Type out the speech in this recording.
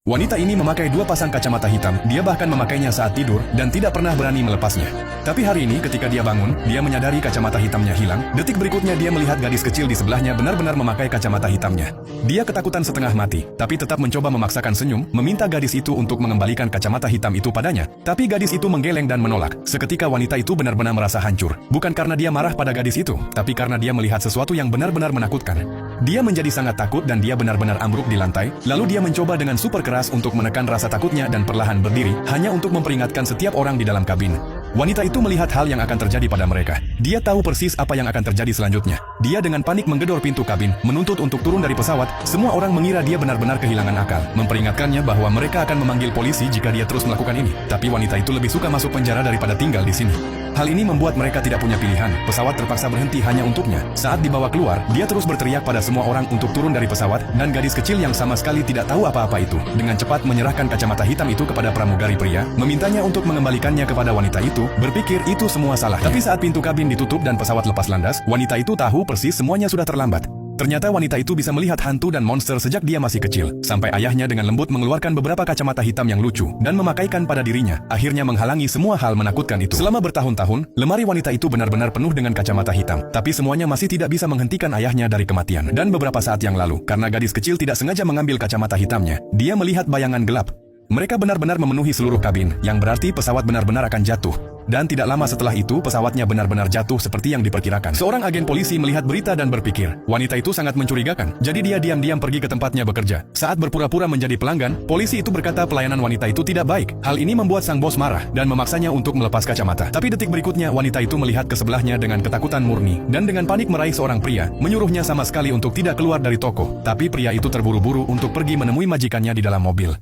Wanita ini memakai dua pasang kacamata hitam, dia bahkan memakainya saat tidur dan tidak pernah berani melepasnya. Tapi hari ini ketika dia bangun, dia menyadari kacamata hitamnya hilang. Detik berikutnya dia melihat gadis kecil di sebelahnya benar-benar memakai kacamata hitamnya. Dia ketakutan setengah mati, tapi tetap mencoba memaksakan senyum, meminta gadis itu untuk mengembalikan kacamata hitam itu padanya. Tapi gadis itu menggeleng dan menolak. Seketika wanita itu benar-benar merasa hancur. Bukan karena dia marah pada gadis itu, tapi karena dia melihat sesuatu yang benar-benar menakutkan. Dia menjadi sangat takut dan dia benar-benar ambruk di lantai. Lalu dia mencoba dengan super keras untuk menekan rasa takutnya dan perlahan berdiri, hanya untuk memperingatkan setiap orang di dalam kabin. Wanita itu melihat hal yang akan terjadi pada mereka. Dia tahu persis apa yang akan terjadi selanjutnya. Dia dengan panik menggedor pintu kabin, menuntut untuk turun dari pesawat. Semua orang mengira dia benar-benar kehilangan akal, memperingatkannya bahwa mereka akan memanggil polisi jika dia terus melakukan ini. Tapi wanita itu lebih suka masuk penjara daripada tinggal di sini. Hal ini membuat mereka tidak punya pilihan. Pesawat terpaksa berhenti hanya untuknya. Saat dibawa keluar, dia terus berteriak pada semua orang untuk turun dari pesawat, dan gadis kecil yang sama sekali tidak tahu apa-apa itu, dengan cepat menyerahkan kacamata hitam itu kepada pramugari pria, memintanya untuk mengembalikannya kepada wanita itu, berpikir itu semua salah. Tapi saat pintu kabin ditutup dan pesawat lepas landas, wanita itu tahu persis semuanya sudah terlambat. Ternyata wanita itu bisa melihat hantu dan monster sejak dia masih kecil, sampai ayahnya dengan lembut mengeluarkan beberapa kacamata hitam yang lucu dan memakaikan pada dirinya, akhirnya menghalangi semua hal menakutkan itu. Selama bertahun-tahun, lemari wanita itu benar-benar penuh dengan kacamata hitam, tapi semuanya masih tidak bisa menghentikan ayahnya dari kematian. Dan beberapa saat yang lalu, karena gadis kecil tidak sengaja mengambil kacamata hitamnya, dia melihat bayangan gelap. Mereka benar-benar memenuhi seluruh kabin, yang berarti pesawat benar-benar akan jatuh. Dan tidak lama setelah itu, pesawatnya benar-benar jatuh seperti yang diperkirakan. Seorang agen polisi melihat berita dan berpikir, wanita itu sangat mencurigakan. Jadi dia diam-diam pergi ke tempatnya bekerja. Saat berpura-pura menjadi pelanggan, polisi itu berkata pelayanan wanita itu tidak baik. Hal ini membuat sang bos marah dan memaksanya untuk melepas kacamata. Tapi detik berikutnya, wanita itu melihat ke sebelahnya dengan ketakutan murni. Dan dengan panik meraih seorang pria, menyuruhnya sama sekali untuk tidak keluar dari toko. Tapi pria itu terburu-buru untuk pergi menemui majikannya di dalam mobil.